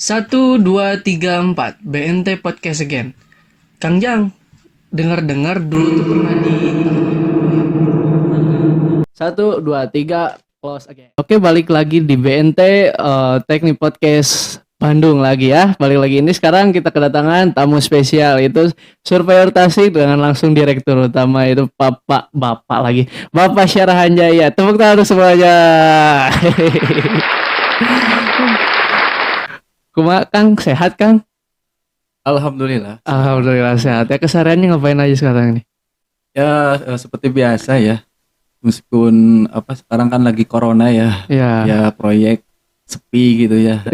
Satu, dua, tiga, empat. BNT Podcast Again. Kang Jang, dengar-dengar dulu tuh pernah di Satu, dua, tiga, close again. Oke, balik lagi di BNT Teknik Podcast Bandung lagi ya. Balik lagi ini sekarang kita kedatangan tamu spesial itu Surveyor Tasik dengan langsung direktur utama itu Bapak Syarahan Jaya. Tepuk tangan semuanya. Kumaha Kang, sehat Kang? Alhamdulillah. Alhamdulillah sehat. Ya kesehariannya ngapain aja sekarang nih? Ya seperti biasa ya. Meskipun sekarang kan lagi corona ya. Ya. Ya proyek sepi gitu ya.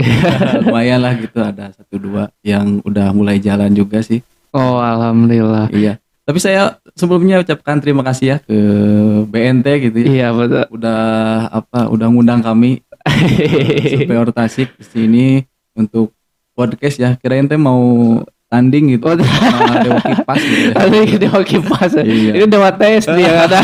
Lumayan lah gitu, ada satu dua yang udah mulai jalan juga sih. Oh, alhamdulillah. Iya. Tapi saya sebelumnya ucapkan terima kasih ya ke BNT gitu ya. Iya, betul. Udah ngundang kami Surveyor Tasik di sini untuk podcast ya. Kirain teh mau tanding gitu. Sama Dewa Kipas gitu ya. Tadi Dewa Kipas. Iya. Ini Dewa Tes dia ada.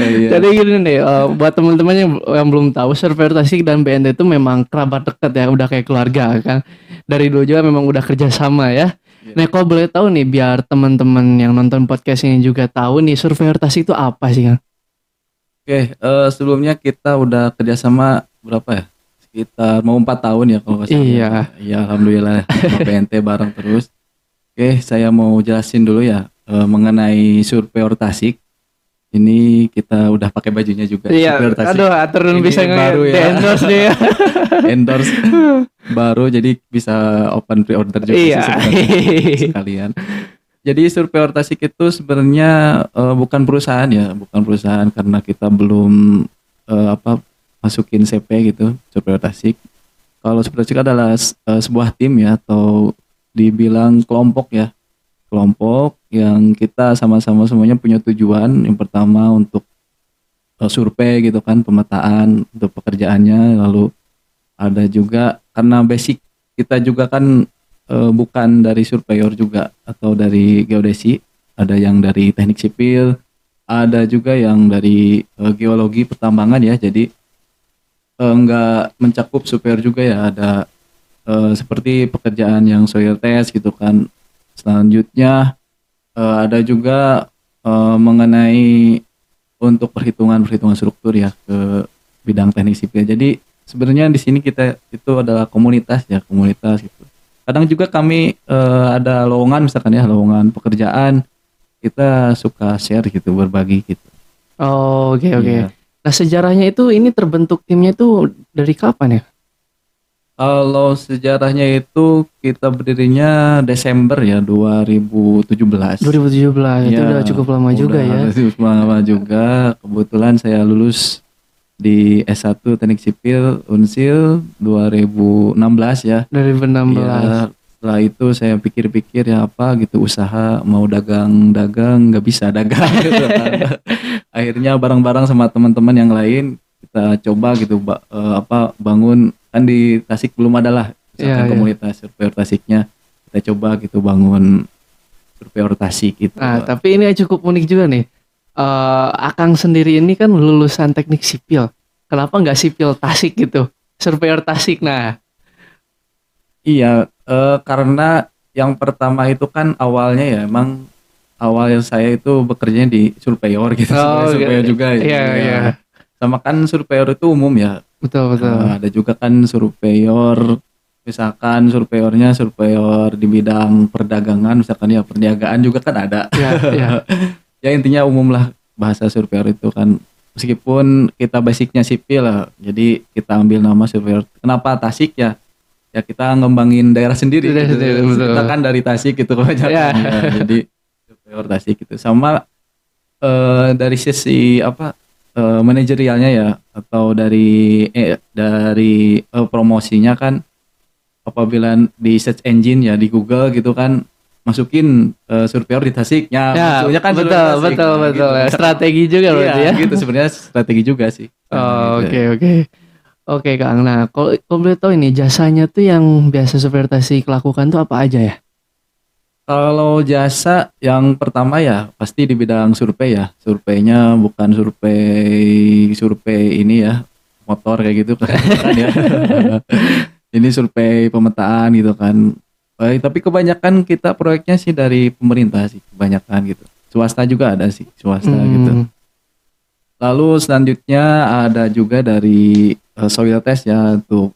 Iya. Jadi gini nih, buat teman-teman yang belum tahu, Surveyor Tasik dan BNT itu memang kerabat dekat ya, udah kayak keluarga kan. Dari dulu juga memang udah kerja sama ya. Iya. Nah, kalau boleh tahu nih, biar teman-teman yang nonton podcast ini juga tahu nih, Surveyor Tasik itu apa sih kan? Oke, sebelumnya kita udah kerjasama berapa ya? Sekitar mau 4 tahun ya kalau nggak salah. Iya. Iya, alhamdulillah sama BNT bareng terus. Oke, saya mau jelasin dulu ya mengenai Surveyor Tasik. Ini kita udah pakai bajunya juga. Iya, Surveyor Tasik. aduh, aturun Ini bisa baru ya. endorse dia. Endorse baru, jadi bisa open pre-order juga Iya. sih sebenarnya sekalian. Jadi Surveyor Tasik itu sebenarnya bukan perusahaan ya, bukan perusahaan karena kita belum masukin CP gitu, Surveyor Tasik. Kalau Surveyor Tasik adalah sebuah tim ya, atau dibilang kelompok ya. Kelompok yang kita sama-sama semuanya punya tujuan. Yang pertama untuk survei gitu kan, pemetaan untuk pekerjaannya. Lalu ada juga karena basic kita juga kan bukan dari surveyor juga atau dari geodesi, ada yang dari teknik sipil, ada juga yang dari geologi pertambangan ya. Jadi enggak mencakup surveyor juga ya, ada seperti pekerjaan yang soil test gitu kan. Selanjutnya ada juga mengenai untuk perhitungan struktur ya, ke bidang teknik sipil. Jadi sebenarnya di sini kita itu adalah komunitas ya, komunitas gitu. Kadang juga kami ada lowongan misalkan ya, lowongan pekerjaan, kita suka share gitu, berbagi gitu. Oh, oke. Iya. Nah, sejarahnya itu ini terbentuk timnya itu dari kapan ya? Kalau sejarahnya itu kita berdirinya Desember ya 2017. 2017, itu Ya, udah cukup lama juga ya. Udah cukup lama juga. Kebetulan saya lulus di S1 Teknik Sipil Unsil 2016 ya. 2016. Ya, setelah itu saya pikir-pikir ya apa gitu, usaha mau dagang nggak bisa dagang gitu kan. Akhirnya bareng-bareng sama teman-teman yang lain kita coba gitu bangun, kan di Tasik belum ada lah misalkan Iya. komunitas Surveyor Tasiknya, kita coba gitu bangun Surveyor Tasik gitu. Nah, tapi ini cukup unik juga nih. Akang sendiri ini kan lulusan teknik sipil. Kenapa nggak sipil Tasik gitu? Surveyor Tasik. Nah, Iya, karena yang pertama itu kan awalnya ya emang awalnya saya itu bekerjanya di surveyor gitu, sebagai surveyor juga ya. Iya. Sama kan surveyor itu umum ya. Betul. Ada juga kan surveyor, misalkan surveyornya surveyor di bidang perdagangan, misalkan ya perniagaan juga kan ada. Iya. Ya intinya umum lah bahasa surveyor itu kan. Meskipun kita basicnya sipil lah, jadi kita ambil nama surveyor. Kenapa Tasik ya? Ya kita ngembangin daerah sendiri. Daerah Gitu. sendiri, betul. Kita kan dari Tasik gitu kebanyakan. Iya. Ya, jadi surveyor Tasik gitu. Sama dari sisi manajerialnya ya, atau dari promosinya kan, apabila di search engine ya di Google gitu kan masukin surveyor di Tasik ya, maksudnya kan betul. surveyor Tasik. Nah, Betul. gitu. Strategi juga berarti Iya, ya. gitu sebenarnya strategi juga sih. Oh, Gitu. Oke, Kang. Nah, kalau boleh tahu ini jasanya tuh yang biasa Surveyor Tasik lakukan tuh apa aja ya? Kalau jasa yang pertama ya pasti di bidang survei ya. Surveinya bukan survei ini ya, motor kayak gitu kan, bukan ya. Ini survei pemetaan gitu kan. Tapi kebanyakan kita proyeknya sih dari pemerintah sih kebanyakan gitu. Swasta juga ada sih, swasta gitu. Lalu selanjutnya ada juga dari soil test ya, untuk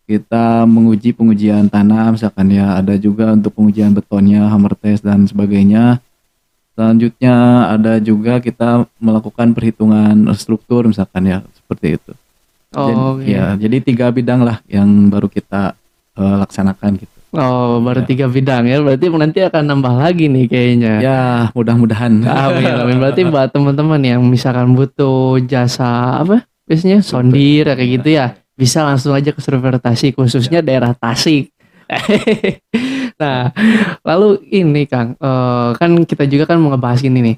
kita menguji pengujian tanah misalkan ya, ada juga untuk pengujian betonnya, hammer test dan sebagainya. Selanjutnya ada juga kita melakukan perhitungan struktur misalkan ya, seperti itu. Jadi 3 bidang lah yang baru kita laksanakan gitu. Oh, baru 3 bidang ya. Berarti nanti akan nambah lagi nih kayaknya. Ya, mudah-mudahan. Amin, amin. Berarti buat teman-teman yang misalkan butuh jasa apa? Biasanya sondir kayak gitu ya. Bisa langsung aja ke Surveior Tasik, khususnya daerah Tasik. Nah, lalu ini Kang, kan kita juga kan mau ngebahas ini nih.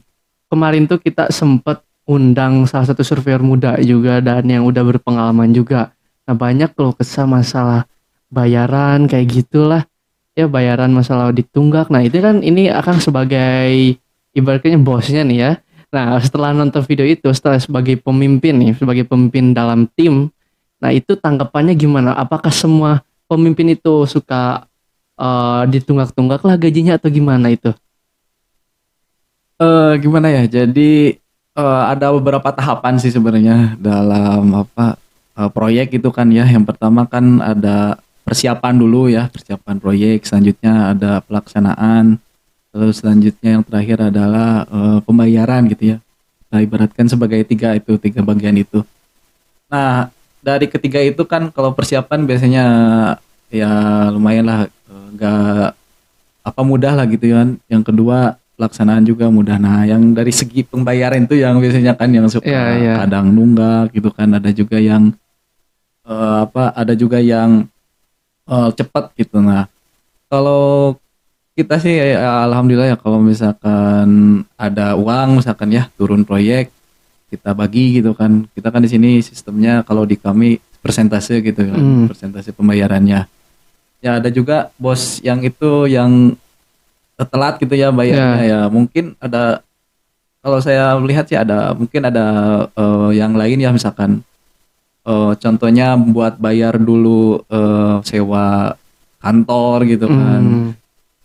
Kemarin tuh kita sempat undang salah satu surveyor muda juga dan yang udah berpengalaman juga. Nah, banyak keluh kesah masalah bayaran kayak gitulah. Ya, bayaran masalah ditunggak. Nah, itu kan ini akan sebagai ibaratnya bosnya nih ya. Nah, setelah nonton video itu, setelah sebagai pemimpin nih, sebagai pemimpin dalam tim, nah itu tanggapannya gimana? Apakah semua pemimpin itu suka ditunggak-tunggak lah gajinya atau gimana itu? Gimana ya? Jadi ada beberapa tahapan sih sebenarnya dalam proyek itu kan ya. Yang pertama kan ada persiapan dulu ya, persiapan proyek. Selanjutnya ada pelaksanaan. Terus selanjutnya yang terakhir adalah pembayaran gitu ya. Kita ibaratkan sebagai tiga bagian itu. Nah, dari ketiga itu kan kalau persiapan biasanya ya lumayan lah, nggak mudah lah gitu kan. Yang kedua pelaksanaan juga mudah. Nah, yang dari segi pembayaran itu yang biasanya kan yang suka kadang nunggak gitu kan. Ada juga yang cepat gitu. Nah, kalau kita sih alhamdulillah ya, kalau misalkan ada uang misalkan ya turun proyek kita bagi gitu kan. Kita kan di sini sistemnya kalau di kami persentase gitu kan, persentase pembayarannya. Ya ada juga bos yang telat gitu ya bayarnya ya. Mungkin ada, kalau saya melihat sih mungkin ada yang lain ya, misalkan contohnya buat bayar dulu sewa kantor gitu kan.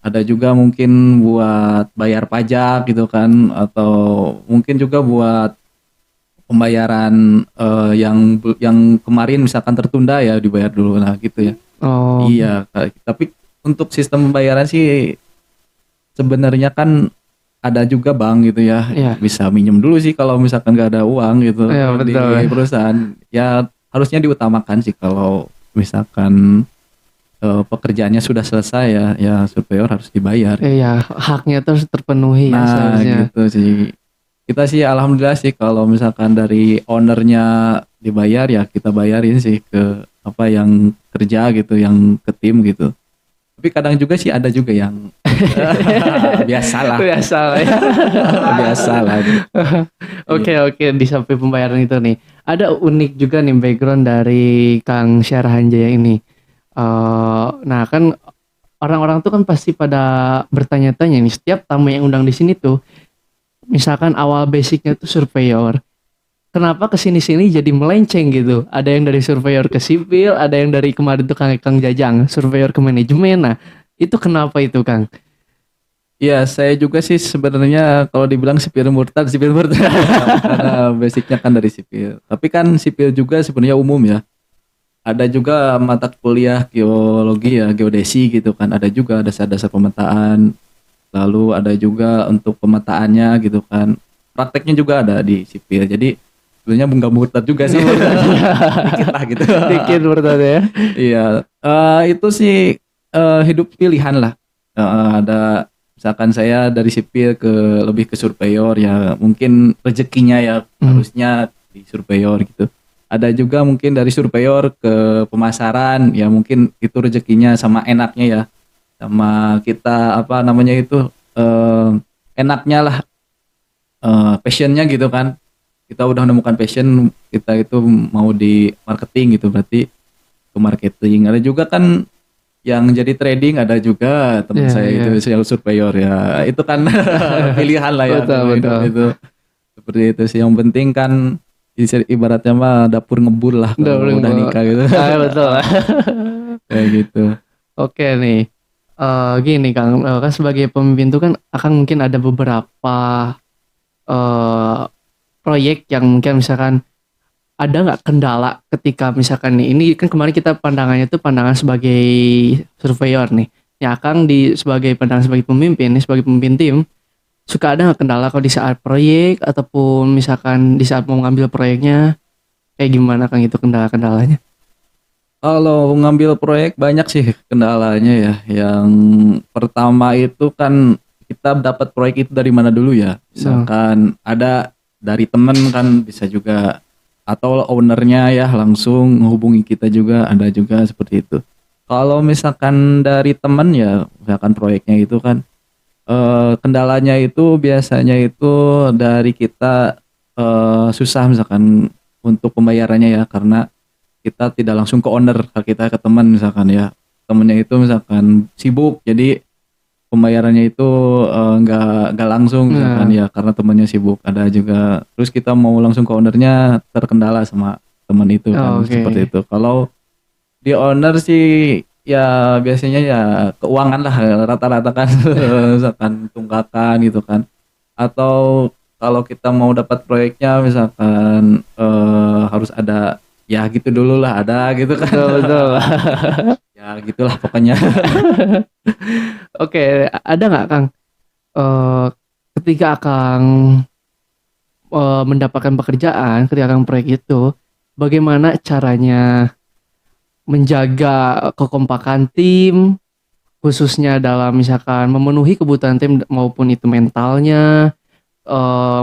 Ada juga mungkin buat bayar pajak gitu kan, atau mungkin juga buat pembayaran yang kemarin misalkan tertunda ya dibayar dulu, nah gitu ya. Iya, tapi untuk sistem pembayaran sih sebenarnya kan ada juga bank gitu ya, bisa minjem dulu sih kalau misalkan nggak ada uang gitu di perusahaan. Ya harusnya diutamakan sih kalau misalkan pekerjaannya sudah selesai ya surveyor harus dibayar. Iya, haknya terus terpenuhi ya seharusnya. Gitu sih. Kita sih alhamdulillah sih kalau misalkan dari ownernya dibayar ya kita bayarin sih ke yang kerja gitu, yang ke tim gitu. Tapi kadang juga sih ada juga yang biasalah ya. Biasalah. Oke, di samping pembayaran itu nih, ada unik juga nih background dari Kang Syarhanjaya ini. Nah kan orang-orang tuh kan pasti pada bertanya-tanya nih, setiap tamu yang undang di sini tuh, misalkan awal basicnya tuh surveyor, kenapa kesini-sini jadi melenceng gitu? Ada yang dari surveyor ke sipil, ada yang dari kemarin tuh Kang Jajang surveyor ke manajemen. Nah itu kenapa itu Kang? Ya saya juga sih sebenarnya kalau dibilang sipil murtad karena basicnya kan dari sipil. Tapi kan sipil juga sebenarnya umum ya. Ada juga mata kuliah geologi ya, geodesi gitu kan. Ada juga dasar-dasar pemetaan. Lalu ada juga untuk pemetaannya gitu kan. Prakteknya juga ada di sipil. Jadi sebenarnya nggak murtad juga sih. Dikit lah gitu. Dikit murtad ya. Iya. Itu sih hidup pilihan lah. Ada misalkan saya dari sipil lebih ke surveyor ya, mungkin rezekinya ya harusnya di surveyor gitu. Ada juga mungkin dari surveyor ke pemasaran ya, mungkin itu rezekinya sama enaknya ya, sama kita enaknya lah, passionnya gitu kan. Kita udah menemukan passion kita itu mau di marketing gitu, berarti ke marketing. Ada juga kan yang jadi trading, ada juga teman saya itu yang surveyor ya, itu kan pilihan lah ya. Betul. Itu seperti itu sih, yang penting kan ibaratnya mah dapur ngebul lah kalau udah nikah gitu. Betul. gitu. Oke nih. Gini Kang, kan sebagai pemimpin tuh kan akan mungkin ada beberapa eh proyek yang mungkin misalkan ada nggak kendala ketika misalkan nih, ini kan kemarin kita pandangannya tuh pandangan sebagai surveyor nih. Ya Kang sebagai pandangan sebagai pemimpin nih, sebagai pemimpin tim, suka ada nggak kendala kalau di saat proyek ataupun misalkan di saat mau ngambil proyeknya kayak gimana Kang itu kendala-kendalanya? Kalau ngambil proyek banyak sih kendalanya ya. Yang pertama itu kan kita dapat proyek itu dari mana dulu ya. Misalkan ada dari temen kan bisa juga, atau ownernya ya langsung menghubungi kita juga, ada juga seperti itu. Kalau misalkan dari temen ya, misalkan proyeknya itu kan kendalanya itu biasanya itu dari kita susah misalkan untuk pembayarannya ya, karena kita tidak langsung ke owner, kita ke teman misalkan ya, temennya itu misalkan sibuk, jadi pembayarannya itu nggak langsung misalkan ya, karena temennya sibuk. Ada juga, terus kita mau langsung ke ownernya terkendala sama teman itu kan. Seperti itu. Kalau di owner sih ya biasanya ya keuangan lah rata-rata kan, misalkan tunggakan gitu kan, atau kalau kita mau dapat proyeknya misalkan harus ada ya gitu dulu lah, ada gitu kan. Betul. Ya gitulah pokoknya. Oke, ada nggak Kang ketika Kang mendapatkan pekerjaan, ketika Kang proyek itu, bagaimana caranya menjaga kekompakan tim, khususnya dalam misalkan memenuhi kebutuhan tim maupun itu mentalnya,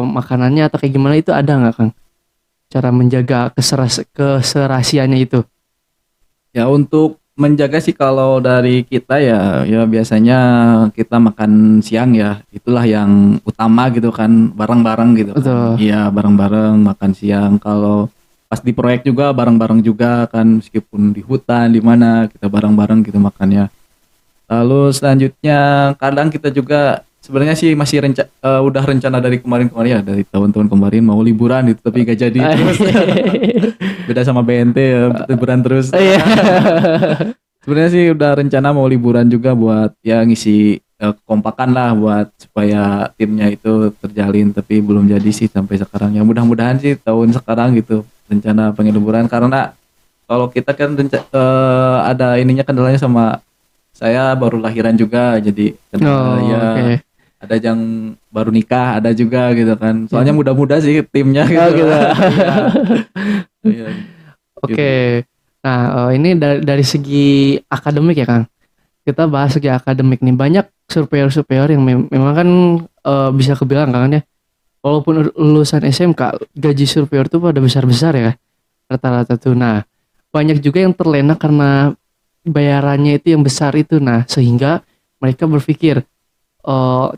makanannya atau kayak gimana, itu ada nggak Kang? Cara menjaga keserasiannya itu? Ya untuk menjaga sih kalau dari kita ya biasanya kita makan siang ya, itulah yang utama gitu kan, bareng-bareng gitu kan. Iya bareng-bareng makan siang. Kalau pas di proyek juga bareng-bareng juga kan, meskipun di hutan di mana kita bareng-bareng gitu makannya. Lalu selanjutnya kadang kita juga sebenarnya sih masih udah rencana dari kemarin-kemarin ya, dari tahun-tahun kemarin mau liburan gitu, tapi gak jadi terus. Beda sama BNT ya, liburan terus. Sebenarnya sih udah rencana mau liburan juga buat ya ngisi kekompakan lah, buat supaya timnya itu terjalin, tapi belum jadi sih sampai sekarang. Ya mudah-mudahan sih tahun sekarang gitu rencana pengen liburan, karena kalau kita kan ada ininya kendalanya sama saya baru lahiran juga, jadi ada yang baru nikah, ada juga gitu kan. Soalnya muda-muda sih timnya gitu. Oke. Nah, ini dari segi akademik ya Kang. Kita bahas segi akademik nih. Banyak surveyor-surveyor yang memang kan bisa kebilang kan ya, walaupun lulusan SMK, gaji surveyor tuh pada besar-besar ya rata-rata tuh. Nah, banyak juga yang terlena karena bayarannya itu yang besar itu. Nah, sehingga mereka berpikir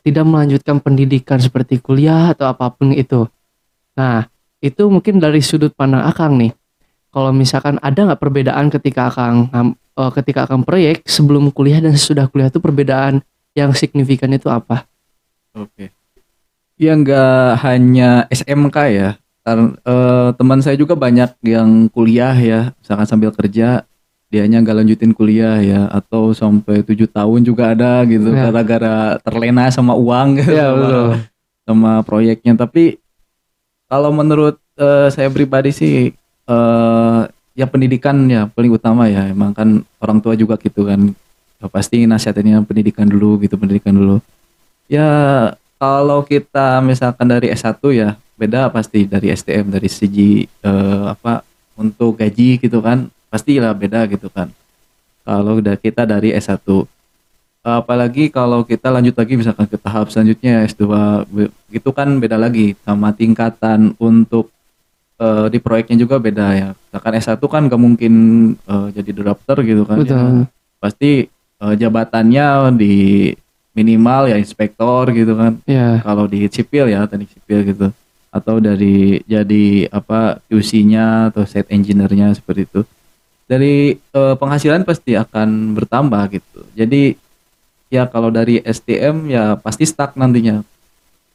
tidak melanjutkan pendidikan seperti kuliah atau apapun itu. Nah, itu mungkin dari sudut pandang Akang nih. Kalau misalkan ada nggak perbedaan ketika Akang proyek sebelum kuliah dan sesudah kuliah, itu perbedaan yang signifikan itu apa? Oke. Ya nggak hanya SMK ya. Teman saya juga banyak yang kuliah ya, misalkan sambil kerja dianya nggak lanjutin kuliah ya, atau sampai 7 tahun juga ada gitu, gara-gara terlena sama uang gitu, sama proyeknya. Tapi kalau menurut saya pribadi sih ya pendidikan ya paling utama ya. Emang kan orang tua juga gitu kan, ya, pasti nasihatnya pendidikan dulu gitu, pendidikan dulu. Ya kalau kita misalkan dari S1 ya beda pasti dari STM, dari segi untuk gaji gitu kan, pastilah beda gitu kan. Kalau kita dari S1, apalagi kalau kita lanjut lagi misalkan ke tahap selanjutnya S2 gitu kan, beda lagi sama tingkatan untuk di proyeknya juga beda ya. Misalkan S1 kan gak mungkin jadi dokter gitu kan. Ya, pasti jabatannya di minimal ya inspektor gitu kan. Kalau di sipil ya teknik sipil gitu, atau dari jadi QC-nya atau site engineer-nya seperti itu. Dari penghasilan pasti akan bertambah gitu. Jadi ya kalau dari STM ya pasti stuck nantinya.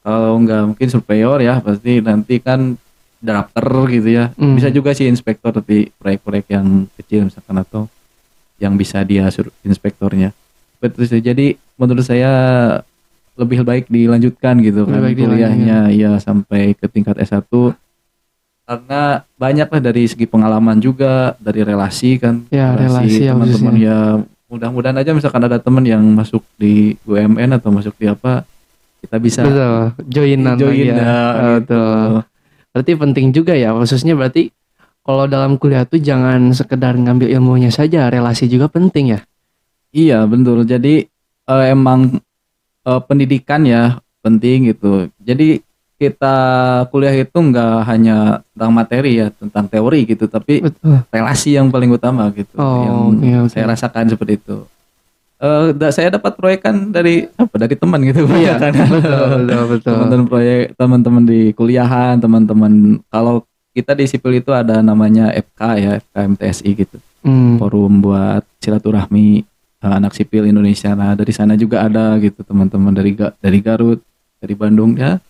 Kalau nggak mungkin surveyor ya pasti nanti kan drafter gitu ya. Bisa juga sih inspektor, tapi proyek-proyek yang kecil misalkan, atau yang bisa dia inspektornya. Betul sih. Jadi menurut saya lebih baik dilanjutkan gitu kan Lebih baik kuliahnya ya sampai ke tingkat S1 karena banyak lah dari segi pengalaman juga, dari relasi kan, Ya, relasi ya teman-teman khususnya. ya, mudah-mudahan aja misalkan ada teman yang masuk di UMN atau masuk di apa, kita bisa Betul, joinan lagi join ya. gitu. Betul. Berarti penting juga ya, khususnya berarti kalau dalam kuliah tuh jangan sekedar ngambil ilmunya saja, relasi juga penting ya. Iya betul. Jadi emang pendidikan ya penting gitu. Jadi kita kuliah itu nggak hanya tentang materi ya, tentang teori gitu, tapi Betul. relasi yang paling utama gitu. Oh, Yang oke, oke. saya rasakan seperti itu. Saya dapat proyek kan dari apa? Dari teman gitu Iya, kan. betul, betul, betul. Teman-teman proyek, teman-teman di kuliahan, teman-teman kalau kita di sipil itu ada namanya FK ya, FK MTSI gitu. Hmm. Forum buat silaturahmi anak sipil Indonesia. Nah, dari sana juga ada gitu teman-teman dari Garut, dari Bandung ya.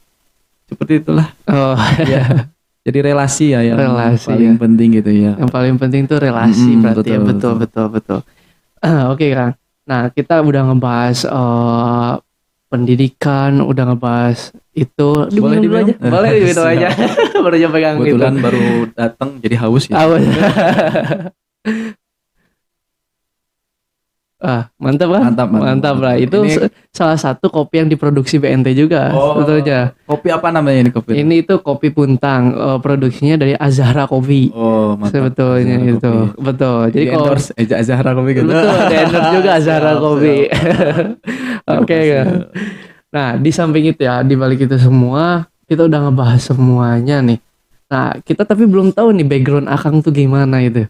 Seperti itulah. Oh, Ya. Jadi relasi ya yang Relasi, paling ya. penting gitu ya. yang paling penting tuh relasi berarti ya. Betul, Betul, betul, betul. Oke, Kang. Nah, kita udah ngebahas pendidikan, udah ngebahas itu. Boleh Diminum dulu aja. diminum? Boleh diminum aja. Baru aja pegang gitu. Kebetulan baru datang jadi haus ya. Awas. Mantap kan? Mantap, mantap, Mantap lah. mantap. Itu Ini- salah satu kopi yang diproduksi BNT juga, sebetulnya. Kopi apa namanya ini kopi? Ini itu kopi puntang, produksinya dari Azahra Kopi. Oh, mantap. Sebetulnya Azahra itu. Kopi. Betul. Jadi Di kalau endorse Azahra Kopi gitu. betul ada endorse juga Azahra Siap, Kopi. siap. Oke, Terima Kang. kasih. Nah, di samping itu ya, di balik itu semua, kita udah ngebahas semuanya nih. Nah, kita tapi belum tahu nih background Akang tuh gimana itu.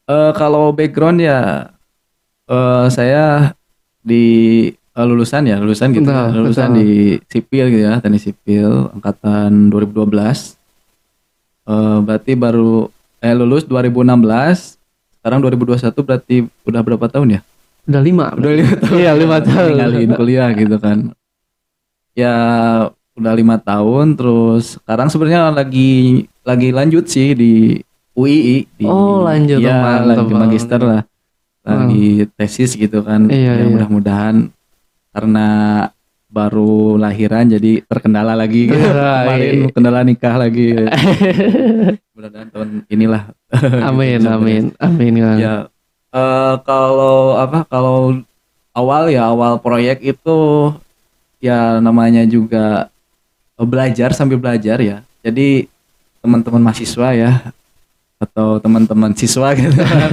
Kalau background ya saya di lulusan gitu ya. Betul, Lulusan betul. di sipil gitu ya, teknik sipil angkatan 2012. Berarti baru lulus 2016. Sekarang 2021 berarti udah berapa tahun ya? Udah 5. Udah 5 tahun. Iya, 5 tahun. Ninggalin kuliah gitu kan. Ya udah 5 tahun terus sekarang sebenarnya lagi lanjut sih di UII di Oh, lanjut, ya mantap lagi magister banget. lah. Lagi tesis gitu kan. Iya, Ya iya. mudah-mudahan karena baru lahiran jadi terkendala lagi gitu. Kemarin kendala nikah lagi. Mudah-mudahan tahun inilah. Amin, Gitu, amin, amin, Kang. Ya kalau awal proyek itu ya namanya juga belajar sambil belajar ya. Jadi teman-teman mahasiswa ya atau teman-teman siswa gitu kan,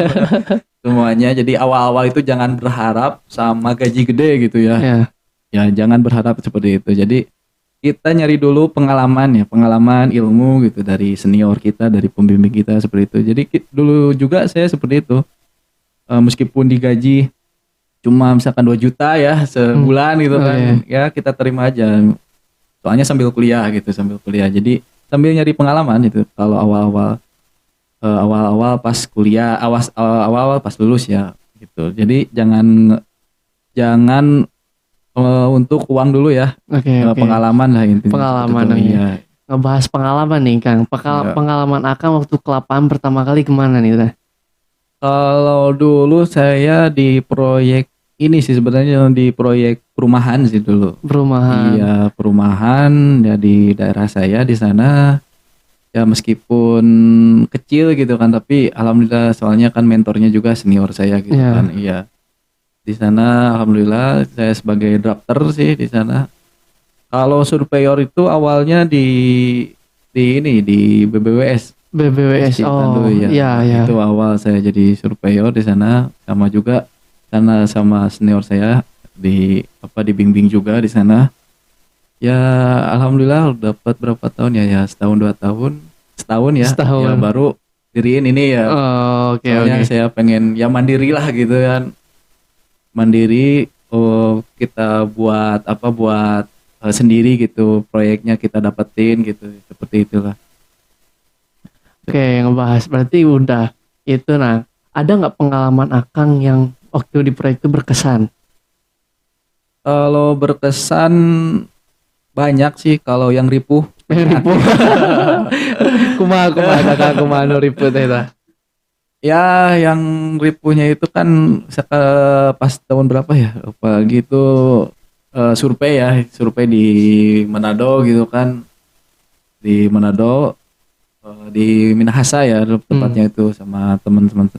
semuanya. Jadi awal-awal itu jangan berharap sama gaji gede gitu ya. Ya, Ya jangan berharap seperti itu. Jadi kita nyari dulu pengalaman ya, pengalaman ilmu gitu dari senior kita, dari pembimbing kita seperti itu. Jadi dulu juga saya seperti itu. Meskipun digaji cuma misalkan 2 juta ya sebulan gitu Oh, kan. iya. Ya kita terima aja. Soalnya sambil kuliah gitu, sambil kuliah. Jadi sambil nyari pengalaman itu kalau awal-awal pas kuliah, awal-awal pas lulus ya gitu. Jadi jangan untuk uang dulu ya. oke, oke. Pengalaman lah intinya. Pengalaman, Seperti itu, iya. iya. Ngebahas pengalaman nih, Kang. Iya. Pengalaman Akang waktu ke lapangan pertama kali kemana nih, Teh? Kalau dulu saya di proyek ini sih sebenarnya di proyek perumahan sih dulu. Perumahan. Iya, perumahan ya di daerah saya di sana. Ya meskipun kecil gitu kan, tapi alhamdulillah soalnya kan mentornya juga senior saya gitu Iya. kan. Iya. Di sana alhamdulillah saya sebagai drafter sih di sana. Kalau surveyor itu awalnya di BBWS. BBWS. Oh, Citandu, ya. iya, iya. Itu awal saya jadi surveyor di sana sama juga karena sama senior saya dibimbing juga di sana. Ya alhamdulillah dapat berapa tahun ya setahun 2 tahun. Setahun ya. Setahun. Ya baru diriin ini ya. Oh, oke, Soalnya oke. saya pengen ya mandiri lah gitu kan. Mandiri kita buat sendiri gitu, proyeknya kita dapetin gitu, seperti itulah. Oke, ngebahas berarti udah itu. Nah, ada nggak pengalaman Akang yang waktu di proyek itu berkesan? Kalau berkesan banyak sih, kalau yang ripuh Ribu. Kumaha kakak kumaha nu ribu teh tah. Ya, yang ripuhnya itu kan pas tahun berapa ya? Apalagi itu survei ya, survei di Manado gitu kan, di Manado, di Minahasa ya tempatnya itu sama teman-teman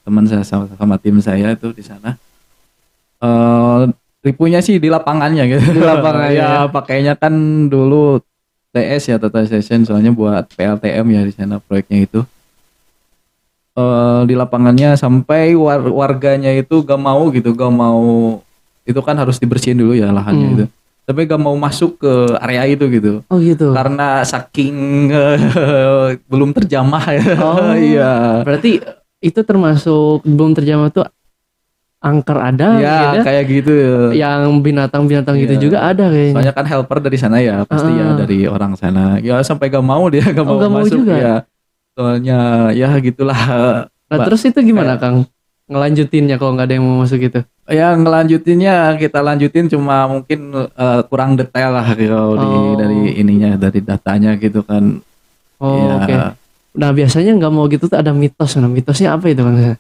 teman saya sama tim saya itu di sana. Eh ripuhnya sih di lapangannya gitu. Di lapangan Ya, ya. pakainya kan dulu TS ya, Total Session, soalnya buat PLTM ya di sana proyeknya itu. Di lapangannya sampai warganya itu gak mau gitu, gak mau, itu kan harus dibersihin dulu ya lahannya itu. Tapi gak mau masuk ke area itu gitu. Oh gitu. Karena saking belum terjamah ya. Oh. Iya. Berarti itu termasuk belum terjamah tuh angker ada Ya, gitu ya. kayak gitu. Yang binatang-binatang gitu Iya. juga ada kayaknya. Soalnya kan helper dari sana ya, pasti ya dari orang sana. Ya sampai gak mau dia, gak Oh, mau gak mau masuk juga? ya. Soalnya ya gitulah. Nah, Mbak. terus itu gimana, Kang? Ngelanjutinnya kalau nggak ada yang mau masuk gitu? Ya ngelanjutinnya kita lanjutin, cuma mungkin kurang detail lah kalau Oh. dari ininya, dari datanya gitu kan. Oh, Ya. oke. Nah, biasanya nggak mau gitu tuh ada mitos. Nah, mitosnya apa itu, Kang?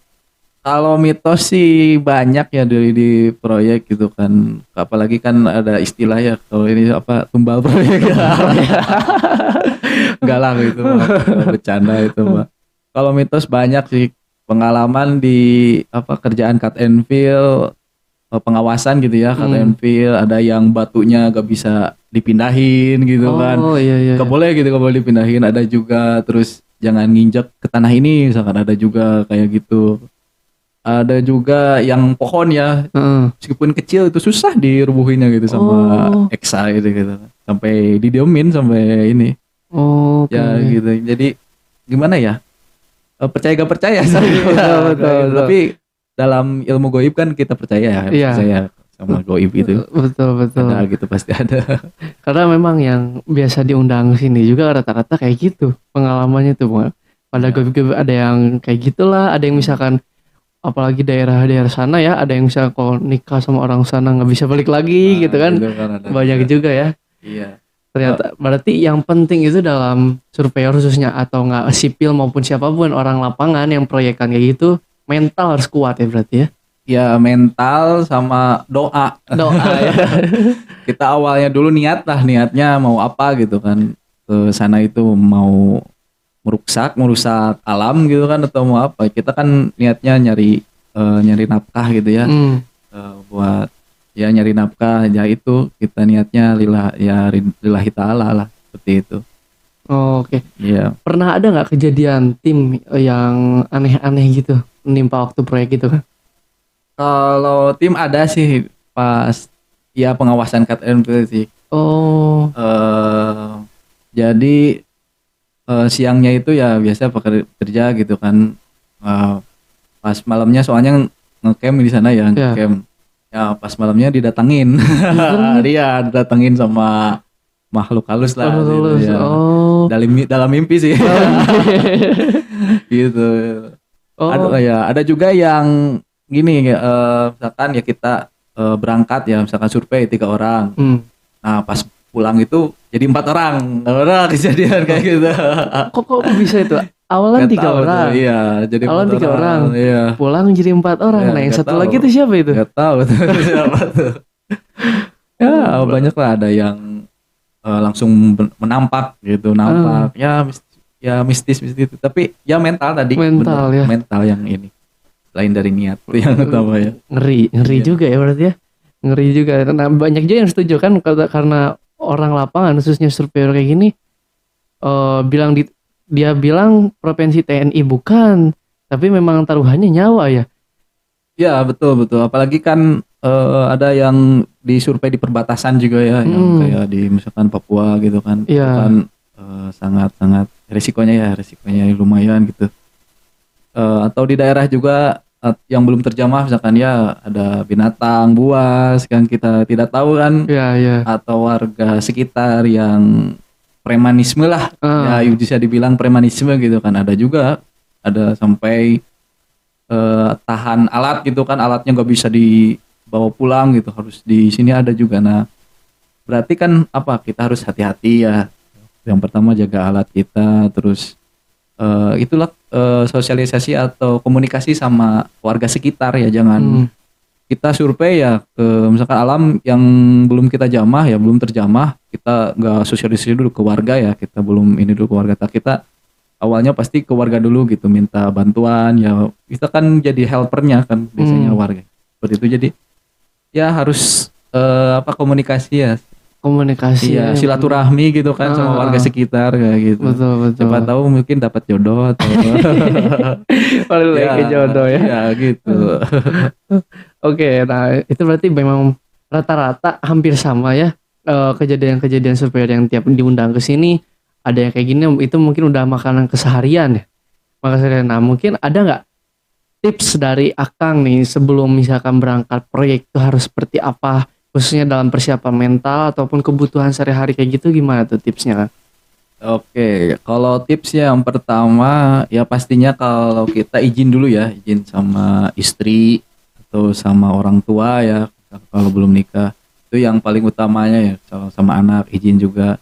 Kalau mitos sih banyak ya di proyek gitu kan. Apalagi kan ada istilah ya, kalau ini apa, tumbal proyek. Enggak lah gitu Pak. Bercanda itu Pak. Kalau mitos banyak sih, pengalaman di apa, kerjaan cut and fill, pengawasan gitu ya, cut and fill, ada yang batunya gak bisa dipindahin gitu kan. Oh, iya. Gak boleh gitu, gak boleh dipindahin. Ada juga terus jangan nginjek ke tanah ini misalkan, ada juga kayak gitu. Ada juga yang pohon ya, Heeh. meskipun kecil itu susah dirubuhinnya gitu sama Oh. Exa gitu. Sampai didiemin sampai ini. Oh, oke. Ya gitu. Jadi gimana ya? Percaya gak percaya sih. Betul. Tapi dalam ilmu goib kan kita percaya ya, Iya. percaya sama goib itu. Betul. Ada gitu, pasti ada. Karena memang yang biasa diundang sini juga rata-rata kayak gitu pengalamannya tuh, Bang. Pada Iya. goib ada yang kayak gitulah, ada yang misalkan apalagi daerah-daerah sana ya, ada yang misalkan kalau nikah sama orang sana nggak bisa balik lagi Nah, gitu kan. ada Banyak juga ya. Iya. Ternyata berarti yang penting itu dalam surveyor khususnya atau nggak sipil maupun siapapun orang lapangan yang proyekan kayak gitu, mental harus kuat ya berarti ya. Ya mental sama doa. Doa ya. Kita awalnya dulu niatnya mau apa gitu kan, ke sana itu mau merusak alam gitu kan, atau mau apa. Kita kan niatnya nyari nafkah gitu ya. Hmm. Buat ya nyari nafkah ya, itu kita niatnya lillahi ta'ala lah, seperti itu. Oh, oke. Iya. Pernah ada nggak kejadian tim yang aneh-aneh gitu menimpa waktu proyek itu kan? Kalau tim ada sih pas ya pengawasan cut and fill sih. Oh, Jadi siangnya itu ya biasa kerja gitu kan. Pas malamnya soalnya ngecamp di sana ya, Ya. ngecamp. Ya pas malamnya didatengin. Dia didatengin sama makhluk halus lah gitu, lulus. ya. Oh. Dalam mimpi sih. Gitu. Oh. Ada juga yang gini, misalkan ya kita berangkat ya, misalkan survei 3 orang. Hmm. Nah pas pulang itu jadi 4 orang. Kejadian kayak gitu. Kok bisa itu? Awalan Nggak 3 tahu tuh, orang. iya, jadi Awalan 4 3 orang. Iya. Pulang jadi 4 orang. Ya, Nah, yang nggak satu tahu. lagi itu siapa itu? Gak tahu tuh siapa tuh. Ya banyak lah, ada yang langsung menampak gitu, nampak. Ya mistis itu. Tapi ya mental tadi. Mental, bener. ya. Mental yang ini. Lain dari niat yang utama ya. Ngeri Iya. juga ya berarti ya. Ngeri juga. Nah, banyak juga yang setuju kan karena orang lapangan khususnya surveyor kayak gini dia bilang provinsi TNI bukan, tapi memang taruhannya nyawa ya. Ya betul. Apalagi kan ada yang disurvei di perbatasan juga ya, yang kayak di misalkan Papua gitu kan. Iya. Itu kan sangat resikonya lumayan gitu. Atau di daerah juga yang belum terjamah, misalkan ya ada binatang buas kan kita tidak tahu kan, Iya. atau warga sekitar yang premanisme lah, ya bisa dibilang premanisme gitu kan. Ada juga, ada sampai tahan alat gitu kan, alatnya nggak bisa dibawa pulang gitu, harus di sini ada juga. Nah berarti kan apa, kita harus hati-hati ya. Yang pertama jaga alat kita, terus itulah sosialisasi atau komunikasi sama warga sekitar ya, jangan kita survei ya ke misalkan alam yang belum kita jamah ya, belum terjamah, kita nggak sosialisasi dulu ke warga ya, kita belum ini dulu ke warga. Kita awalnya pasti ke warga dulu gitu, minta bantuan ya, kita kan jadi helpernya kan biasanya warga seperti itu. Jadi ya harus komunikasi ya, Komunikasi iya, ya. silaturahmi gitu kan sama warga sekitar kayak gitu. Betul. Siapa tahu mungkin dapat jodoh atau Balik lagi ke jodoh ya. Iya gitu. Oke, nah itu berarti memang rata-rata hampir sama ya, kejadian-kejadian surveyor yang tiap diundang ke sini ada yang kayak gini, itu mungkin udah makanan keseharian ya. Makasih. Nah mungkin ada nggak tips dari Akang nih sebelum misalkan berangkat proyek itu harus seperti apa, khususnya dalam persiapan mental ataupun kebutuhan sehari-hari kayak gitu, gimana tuh tipsnya kan? Oke, kalau tipsnya yang pertama ya pastinya kalau kita izin dulu ya, izin sama istri atau sama orang tua ya, kalau belum nikah. Itu yang paling utamanya ya, kalau sama anak izin juga.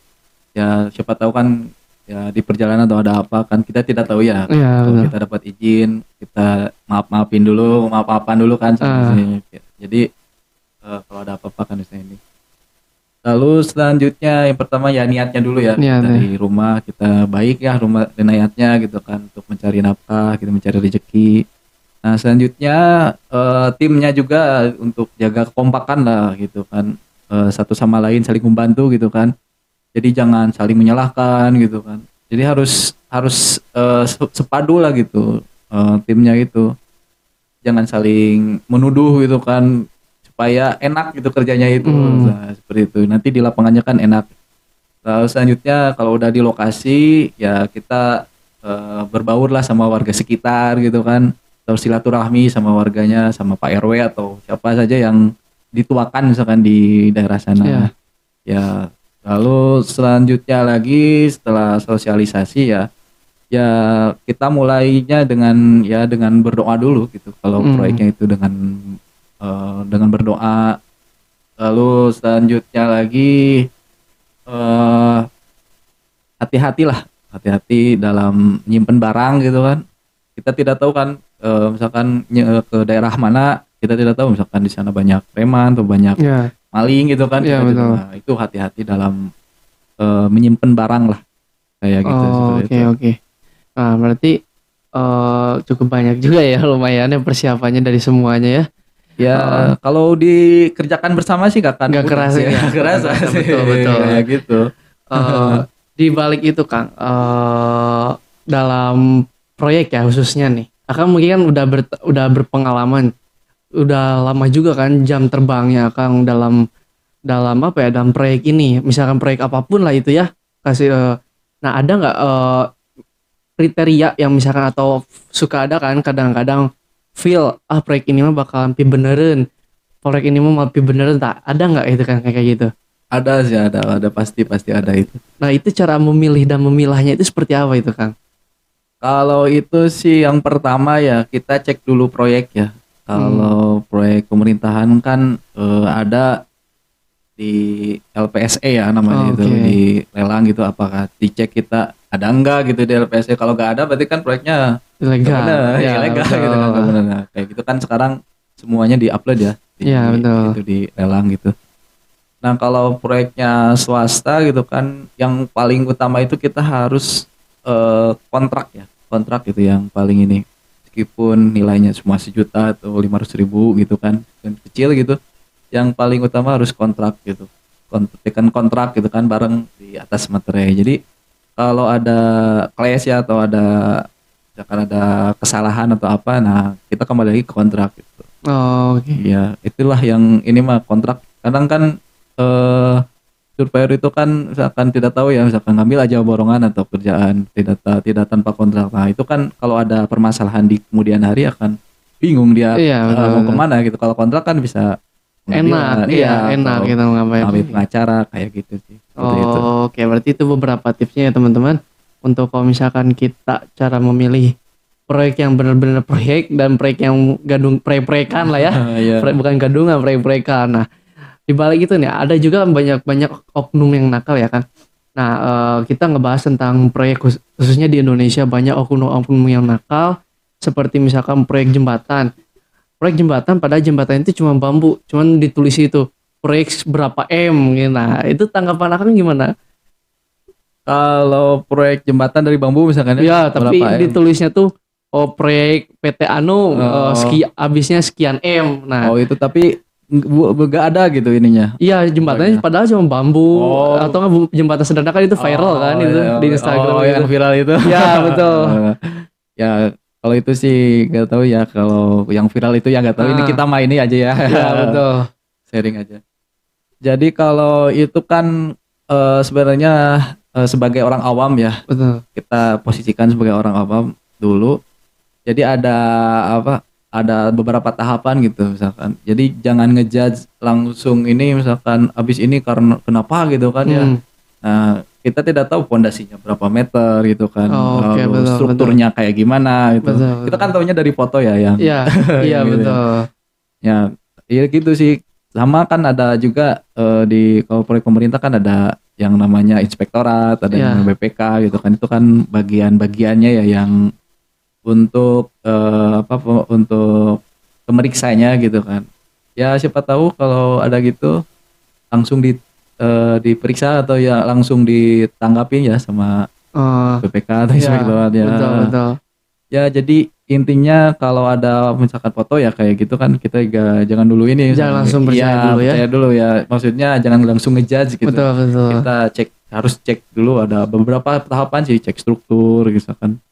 Ya siapa tahu kan ya di perjalanan atau ada apa kan kita tidak tahu ya. Iya, Kalau betul. kita dapat izin, kita maaf-maafin dulu, maaf-maafan dulu kan sama istri. Jadi kalau ada apa-apa kan di sini. Lalu selanjutnya yang pertama ya niatnya dulu ya, Niatnya. dari rumah kita baik ya, rumah niatnya gitu kan untuk mencari nafkah, kita mencari rezeki. Nah selanjutnya timnya juga untuk jaga kekompakan lah gitu kan, satu sama lain saling membantu gitu kan. Jadi jangan saling menyalahkan gitu kan. Jadi harus sepadu lah gitu timnya itu. Jangan saling menuduh gitu kan, supaya enak gitu kerjanya itu. Nah, seperti itu. Nanti di lapangannya kan enak. Lalu selanjutnya kalau udah di lokasi ya kita berbaur lah sama warga sekitar gitu kan. Terus silaturahmi sama warganya, sama Pak RW atau siapa saja yang dituakan misalkan di daerah sana. Iya. Ya, lalu selanjutnya lagi setelah sosialisasi ya kita mulainya dengan berdoa dulu gitu. Kalau proyeknya itu dengan berdoa. Lalu selanjutnya lagi hati-hati dalam nyimpen barang gitu kan. Kita tidak tahu kan misalkan ke daerah mana, kita tidak tahu misalkan di sana banyak preman atau banyak Iya. maling gitu kan. Iya, Kita betul. juga, itu hati-hati dalam menyimpan barang lah kayak gitu. Oh, seperti itu. oke. Nah berarti cukup banyak juga ya lumayan ya persiapannya dari semuanya ya. Ya kalau dikerjakan bersama sih gak akan Nggak mudah kerasa sih, ya. nggak kerasa sih. Betul. Ya, gitu. Di balik itu Kang, dalam proyek ya khususnya nih, Akang mungkin kan udah berpengalaman, udah lama juga kan jam terbangnya Kang dalam apa ya, dalam proyek ini, misalkan proyek apapun lah itu ya, kasih. Nah ada nggak kriteria yang misalkan, atau suka ada kan kadang-kadang feel proyek ini mah bakalan pi beneran, proyek ini mah pi beneran, tak ada nggak itu kan kayak gitu? Ada sih, ada pasti ada itu. Nah itu cara memilih dan memilahnya itu seperti apa itu Kang? Kalau itu sih yang pertama ya kita cek dulu proyek ya. Kalau proyek pemerintahan kan ada di LPSE ya namanya itu, Oke. di lelang gitu, apakah dicek kita ada enggak gitu di LPSE. Kalau nggak ada berarti kan proyeknya Ilegal. nggak benar, Ya, ilegal betul. gitu kan, nggak benar. Nah, kayak gitu kan sekarang semuanya di-upload ya Iya, betul. itu di lelang gitu. Nah kalau proyeknya swasta gitu kan, yang paling utama itu kita harus kontrak gitu yang paling ini, meskipun nilainya cuma 1.000.000 atau 500.000 gitu kan, dan kecil gitu, yang paling utama harus kontrak gitu, kontrak gitu kan bareng di atas materai. Jadi kalau ada clash ya atau misalkan ada kesalahan atau apa, nah kita kembali lagi ke kontrak gitu. Oh, oke. Ya itulah yang ini mah kontrak. Kadang kan surveyor itu kan misalkan tidak tahu ya, misalkan ngambil aja borongan atau kerjaan tidak tanpa kontrak. Nah itu kan kalau ada permasalahan di kemudian hari akan bingung dia Iya, betul, mau betul. kemana gitu. Kalau kontrak kan bisa Enak, pengadilan, iya, enak atau gitu ngapain. ngambil pengacara kayak gitu sih. Seperti itu. Oh, oke, berarti itu beberapa tipsnya ya teman-teman, untuk kalau misalkan kita cara memilih proyek yang benar-benar proyek dan proyek yang proyek-proyekan lah ya. Iya. Bukan gadungan, proyek-proyekan. Nah, di balik itu nih ada juga banyak oknum yang nakal ya kan. Nah, kita ngebahas tentang proyek khususnya di Indonesia banyak oknum-oknum yang nakal, seperti misalkan proyek jembatan. Proyek jembatan padahal jembatan itu cuma bambu, cuman ditulis itu proyek berapa M gitu. Nah, itu tanggapan Akang gimana? Kalau proyek jembatan dari bambu misalkan Ya, tapi berapa M? ditulisnya tuh proyek PT Anu Oh, habisnya sekian M. Nah, oh itu tapi nggak ada gitu ininya. iya jembatannya Proyeknya. padahal cuma bambu Oh. atau nggak jembatan sederhana kan itu viral kan Oh, itu ya. di Instagram Oh, gitu. yang viral itu. Ya, betul. Ya, kalau itu sih nggak tahu ya. Kalau yang viral itu ya nggak tahu. Ini Ah. kita main ini aja ya. Ya, betul. Sharing aja. Jadi kalau itu kan sebenarnya sebagai orang awam ya, Betul. kita posisikan sebagai orang awam dulu. Jadi ada apa? Ada beberapa tahapan gitu misalkan. Jadi jangan ngejudge langsung ini misalkan abis ini karena kenapa gitu kan ya. Hmm. Nah, kita tidak tahu pondasinya berapa meter gitu kan. Oh, oke, Lalu betul, strukturnya kayak gimana gitu. Betul, Kita kan taunya dari foto ya yang Iya, iya gitu ya. betul. Ya, iya gitu sih. Sama kan ada juga di kalau proyek pemerintah kan ada yang namanya inspektorat, ada Iya. yang namanya BPK gitu kan. Itu kan bagian-bagiannya ya yang untuk untuk pemeriksanya gitu kan. Ya siapa tahu kalau ada gitu langsung diperiksa atau ya langsung ditanggapin ya sama Oh, BPK atau iya, inspektorat ya. betul, betul. Ya jadi intinya kalau ada misalkan foto ya kayak gitu kan kita juga jangan dulu ini. Jangan langsung percaya Iya, dulu ya. percaya dulu ya. Maksudnya jangan langsung ngejudge gitu. Betul, betul. Kita harus cek dulu ada beberapa tahapan sih, cek struktur misalkan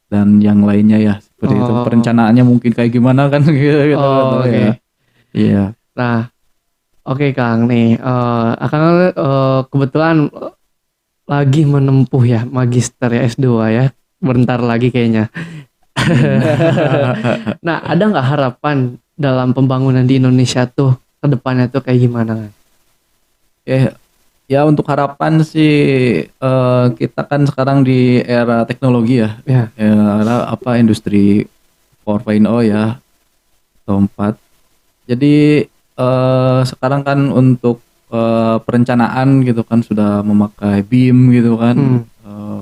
dan yang lainnya ya seperti itu. Oh. Perencanaannya mungkin kayak gimana kan gitu. Oh, oke. Ya. Iya. Nah, oke Kang nih, Akang kebetulan lagi menempuh ya magister ya S2 ya, bentar lagi kayaknya. Nah, ada nggak harapan dalam pembangunan di Indonesia tuh ke depannya tuh kayak gimana? Ya untuk harapan sih kita kan sekarang di era teknologi ya. Ya. Era industri 4.0 ya atau 4. Jadi sekarang kan untuk perencanaan gitu kan sudah memakai BIM gitu kan.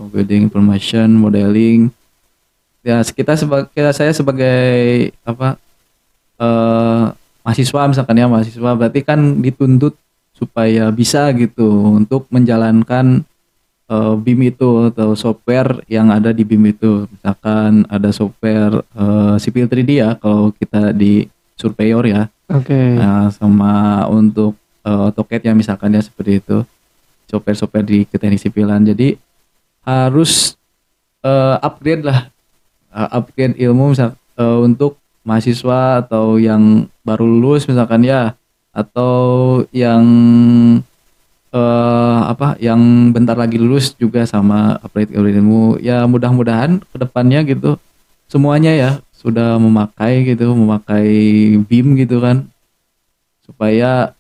Building Information Modeling. Ya saya sebagai mahasiswa misalkan ya mahasiswa berarti kan dituntut supaya bisa gitu untuk menjalankan BIM itu atau software yang ada di BIM itu. Misalkan ada software Civil 3D ya kalau kita di surveyor ya. Oke. Nah, sama untuk AutoCAD ya misalkan ya seperti itu. Software-software di teknik sipilan. Jadi harus upgrade lah. Upgrade ilmu untuk mahasiswa atau yang baru lulus misalkan ya atau yang yang bentar lagi lulus juga sama upgrade ilmu ya mudah-mudahan kedepannya gitu semuanya ya sudah memakai BIM gitu kan supaya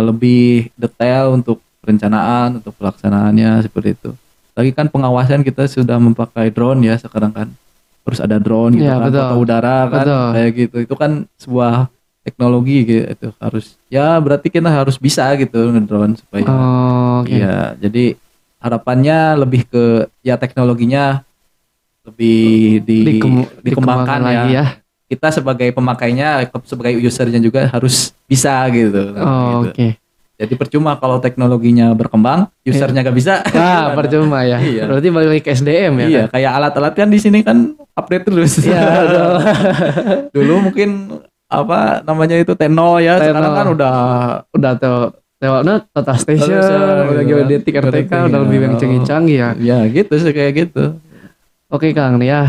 lebih detail untuk perencanaan untuk pelaksanaannya seperti itu. Lagi kan pengawasan kita sudah memakai drone ya sekarang kan terus ada drone gitu Ya, kan betul. foto udara kan Betul. kayak gitu itu kan sebuah teknologi gitu harus ya berarti kita harus bisa gitu ngedrone supaya Oh, oke. iya jadi harapannya lebih ke ya teknologinya lebih dikembangkan lagi ya. kita sebagai pemakainya sebagai usernya juga harus bisa gitu, Oh, gitu. oke. Jadi percuma kalau teknologinya berkembang usernya gak bisa Ah, gimana? percuma ya. Iya. Berarti balik lagi ke SDM ya. Iya Kan? kayak alat-alat kan di sini kan update terus Iya, betul. dulu mungkin itu Tenno ya Tenno. sekarang kan udah Udah tuh lewatnya Total Station, udah gitu kan. geodetik RTK, Geodetik, udah lebih ya. yang canggih-canggih ya. Ya gitu sih kayak gitu. Oke Kang nih ya,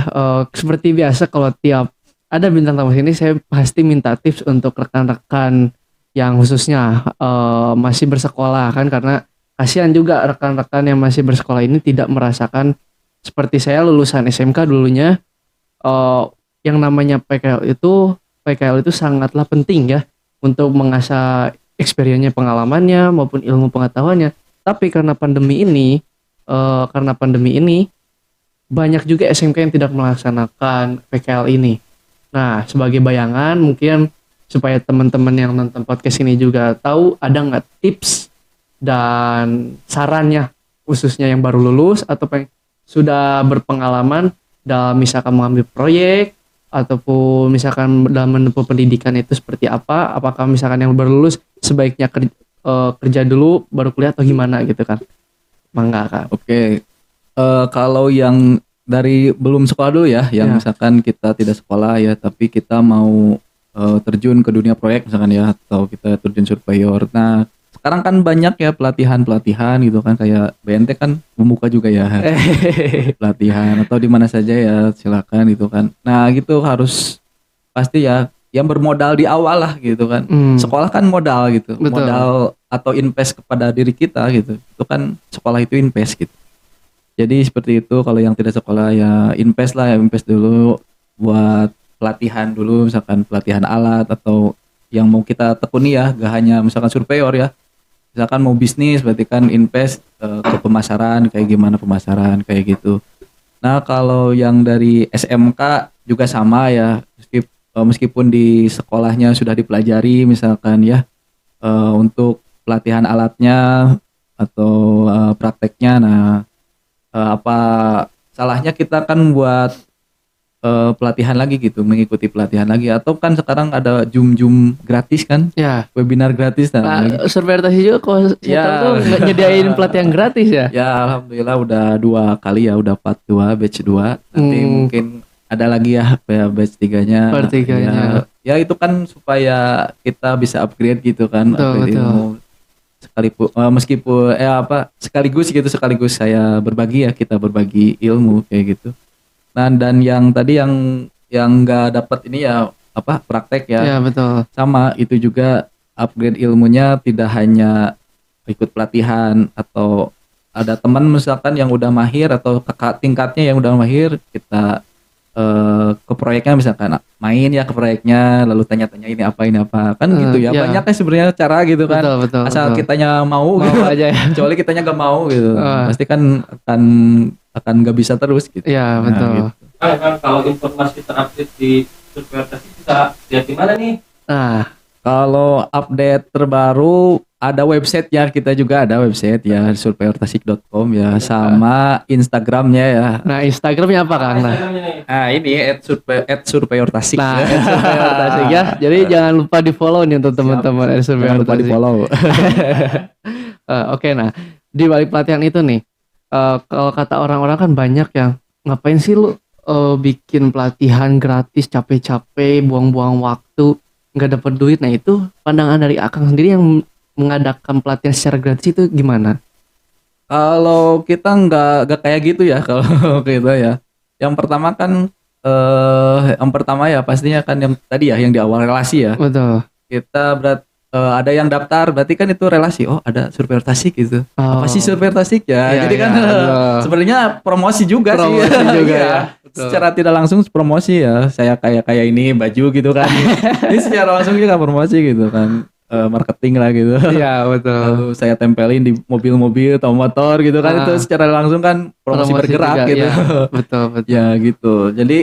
seperti biasa kalau tiap ada bintang tamu sini saya pasti minta tips untuk rekan-rekan yang khususnya masih bersekolah kan karena kasihan juga rekan-rekan yang masih bersekolah ini tidak merasakan seperti saya lulusan SMK dulunya yang namanya PKL itu sangatlah penting ya untuk mengasah experience-nya pengalamannya maupun ilmu pengetahuannya. Tapi karena pandemi ini banyak juga SMK yang tidak melaksanakan PKL ini. Nah, sebagai bayangan mungkin supaya teman-teman yang nonton podcast ini juga tahu ada nggak tips dan sarannya khususnya yang baru lulus atau sudah berpengalaman dalam misalkan mengambil proyek ataupun misalkan dalam menempuh pendidikan itu seperti apa? Apakah misalkan yang baru lulus sebaiknya kerja dulu baru kuliah atau gimana gitu kan? Mangga kan. Oke. Kalau yang dari belum sekolah dulu ya, yang Ya. misalkan kita tidak sekolah ya, tapi kita mau terjun ke dunia proyek misalkan ya, atau kita terjun surveyor. Nah, sekarang kan banyak ya pelatihan-pelatihan gitu kan, kayak BNT kan membuka juga ya pelatihan atau di mana saja ya, silakan gitu kan. Nah, gitu harus pasti ya yang bermodal di awal lah gitu kan. Sekolah kan modal gitu, Betul. modal atau invest kepada diri kita gitu. Itu kan sekolah itu invest gitu. Jadi seperti itu, kalau yang tidak sekolah ya invest lah, ya invest dulu buat pelatihan dulu, misalkan pelatihan alat atau yang mau kita tekuni ya, gak hanya misalkan surveyor ya. Misalkan mau bisnis berarti kan invest ke pemasaran, kayak gimana pemasaran kayak gitu. Nah, kalau yang dari SMK juga sama ya, meskipun di sekolahnya sudah dipelajari misalkan ya, untuk pelatihan alatnya atau prakteknya. Nah, apa salahnya kita kan buat pelatihan lagi gitu, mengikuti pelatihan lagi, atau kan sekarang ada Zoom gratis kan, Ya. webinar gratis. Nah, Surveyor Tasik juga kalau saya Ya. tahu tuh nggak nyediain pelatihan gratis ya. ya alhamdulillah udah 2 kali ya, udah part 2 batch 2. Nanti mungkin ada lagi ya batch 3-nya. Part 3-nya. Ya itu kan supaya kita bisa upgrade gitu kan, Betul, upgrade betul. ilmu. Meskipun sekaligus saya berbagi ya, kita berbagi ilmu kayak gitu. Nah, dan yang tadi yang nggak dapat ini ya praktek ya. Ya betul. Sama itu juga upgrade ilmunya, tidak hanya ikut pelatihan atau ada teman misalkan yang udah mahir atau kakak tingkatnya yang udah mahir, kita ke proyeknya misalkan main ya ke proyeknya, lalu tanya-tanya ini apa kan gitu ya. Ya. Banyak kan sebenarnya cara gitu kan. Betul. Asal betul. kitanya mau Mau gitu. aja ya. Kecuali kitanya gak mau gitu, Ah. pasti kan akan gak bisa terus gitu. Ya Nah, betul. gitu. Kan kalau informasi terupdate di Surveyor Tasik bisa lihat di mana nih? Nah, Kalau update terbaru ada website ya, kita juga ada website ya, surveyortasik.com ya, sama Instagramnya ya. nah Instagramnya apa Kang? Nah, Instagramnya nih. Ini @surveyortasik. nah Surveyor Tasik ya. Jadi jangan lupa di follow nih untuk teman-teman Surveyor Jangan lupa di Tasik. follow. Oke, nah di balik pelatihan itu nih, kalau kata orang-orang kan banyak yang ngapain sih lu bikin pelatihan gratis, capek-capek, buang-buang waktu, nggak dapat duit. Nah itu pandangan dari Akang sendiri yang mengadakan pelatihan secara gratis itu gimana? Kalau kita nggak kayak gitu ya kalau kita ya. Yang pertama kan ya pastinya kan yang tadi ya, yang di awal relasi ya. Betul. Kita ada yang daftar, berarti kan itu relasi. Oh, ada Surveyor Tasik gitu. Apa sih Surveyor Tasik ya? Iya, Jadi kan iya, betul. sebenarnya promosi juga Promosi sih. juga Iya. ya. Betul. Secara tidak langsung promosi ya. Saya kayak ini baju gitu kan. Ini secara langsung juga promosi gitu kan. Marketing lah gitu. Iya betul. Lalu saya tempelin di mobil-mobil atau motor gitu kan, Ah. itu secara langsung kan promosi bergerak juga, gitu. ya. Betul. Ya gitu. Jadi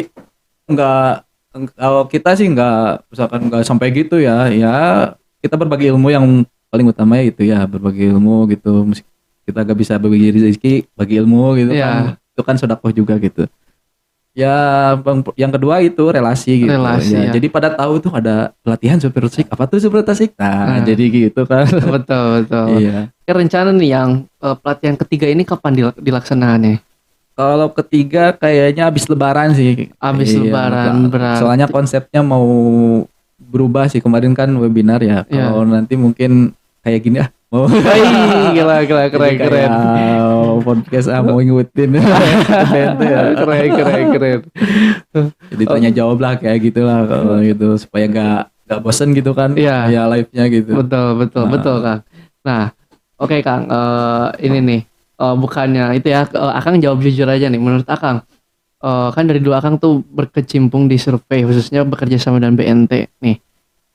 kalau kita sih misalkan nggak sampai gitu ya. Ya kita berbagi ilmu, yang paling utama ya itu ya, berbagi ilmu gitu. Kita gak bisa berbagi rezeki, bagi ilmu gitu Iya. kan. Itu kan sedekah juga gitu. Ya, yang kedua itu relasi gitu. Relasi, ya. Jadi pada tahu tuh ada pelatihan Surveyor Tasik. Apa tuh Surveyor Tasik? Nah, Nah. jadi gitu kan. betul. Iya. Rencana nih yang pelatihan ketiga ini kapan dilaksanakannya? Kalau ketiga kayaknya habis Lebaran sih. Habis Lebaran berarti. Soalnya konsepnya mau berubah sih. Kemarin kan webinar ya. Iya. Kalau nanti mungkin kayak gini mau Gila jadi keren. kayak podcast mau ngikutin BNT ya. Keren. Jadi tanya jawab lah kayak gitulah kalau gitu, supaya gak bosen gitu kan. Iya. Ya live-nya gitu. Betul Kang. Nah, oke Kang, ini nih bukannya itu ya, Akang jawab jujur aja nih. Menurut Akang, kan dari dulu Akang tuh berkecimpung di survei, khususnya bekerja sama dengan BNT nih.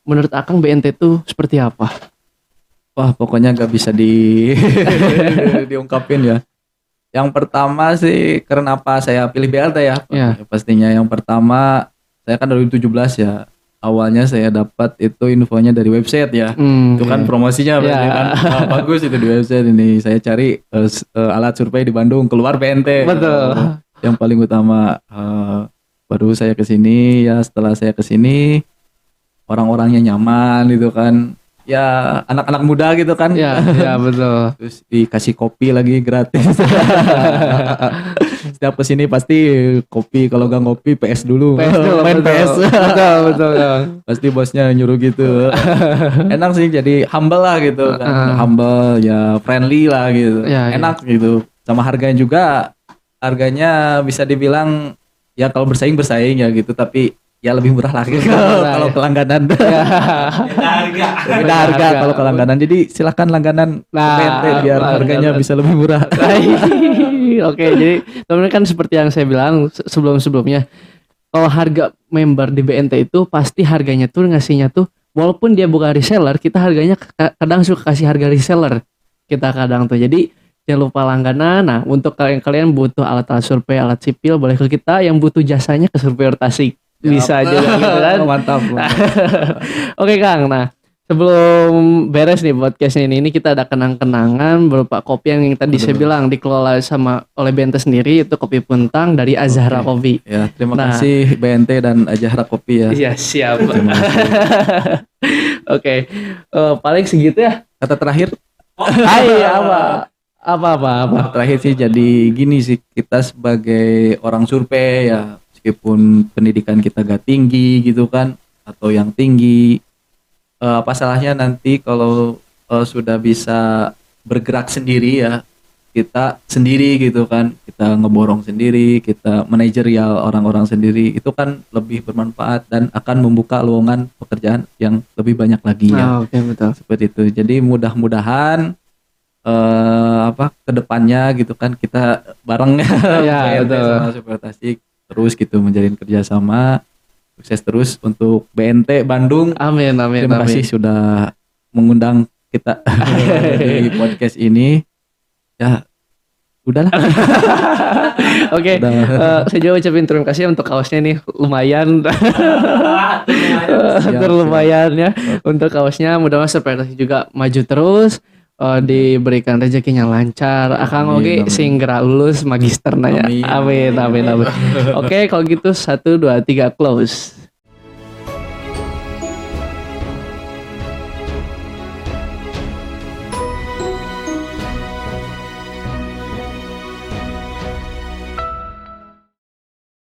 Menurut Akang BNT tuh seperti apa? Wah, pokoknya gak bisa diungkapin ya. Yang pertama sih, kenapa saya pilih BLT ya? Iya. Pastinya yang pertama, saya kan 2017 ya. awalnya saya dapat itu infonya dari website ya. Itu kan promosinya berarti Ya. kan bagus itu di website ini. Saya cari alat survei di Bandung, keluar BNT. Betul. Yang paling utama baru saya ke sini ya. Setelah saya ke sini orang-orangnya nyaman gitu kan. Ya anak-anak muda gitu kan. Ya, ya betul. Terus dikasih kopi lagi gratis. Setiap kesini pasti kopi, kalau nggak ngopi PS dulu. PS dulu, Main betul. PS. Betul, betul, betul. Pasti bosnya nyuruh gitu. Enak sih, jadi humble lah gitu kan. Humble ya, friendly lah gitu. Ya, ya. Enak gitu. Sama harganya juga, harganya bisa dibilang ya kalau bersaing ya gitu, tapi ya lebih murah lah gitu. Kalau ya. kelangganan. Harga. Beda harga kalau kelangganan. Jadi silakan langganan ke Nah, BNT biar harganya bisa lebih murah. Oke, jadi teman-teman kan seperti yang saya bilang sebelum-sebelumnya, kalau harga member di BNT itu pasti harganya tuh ngasihnya tuh walaupun dia bukan reseller, kita harganya kadang suka kasih harga reseller. Kita kadang tuh. Jadi jangan lupa langganan. Nah, untuk kalian butuh alat-alat survei, alat sipil, boleh ke kita. Yang butuh jasanya ke Surveyor Tasik. Bisa aja gitu kan. Mantap. Oke Kang, nah sebelum beres nih podcastnya ini kita ada kenang-kenangan berupa kopi yang tadi saya bilang dikelola oleh BNT sendiri, itu kopi puntang dari Azahra Kopi. Ya, terima Nah. kasih BNT dan Azahra Kopi ya. Iya siap. Terima kasih. Oke, paling segitu ya. Kata terakhir, Hai apa. terakhir sih jadi gini sih, kita sebagai orang survei ya, meskipun pendidikan kita gak tinggi gitu kan, atau yang tinggi, apa salahnya nanti kalau sudah bisa bergerak sendiri ya, kita sendiri gitu kan, kita ngeborong sendiri, kita manajerial orang-orang sendiri, itu kan lebih bermanfaat dan akan membuka lowongan pekerjaan yang lebih banyak lagi ya. Oke betul. Seperti itu. Jadi mudah-mudahan kedepannya gitu kan kita bareng Ya, BNT betul. sama Surveyor Tasik terus gitu menjalin kerjasama, sukses terus untuk BNT Bandung. Amin. Terima kasih sudah mengundang kita di podcast ini. Ya udahlah. Oke, saya juga ucapin terima kasih untuk kaosnya nih, lumayan. Lumayan ya untuk kaosnya. Mudah-mudahan Surveyor Tasik juga maju terus. Diberikan rezekinya lancar, akang Amin, oke amin. segera lulus magister nanya. Amin. Amin. Oke, kalau gitu 1 2 3 close.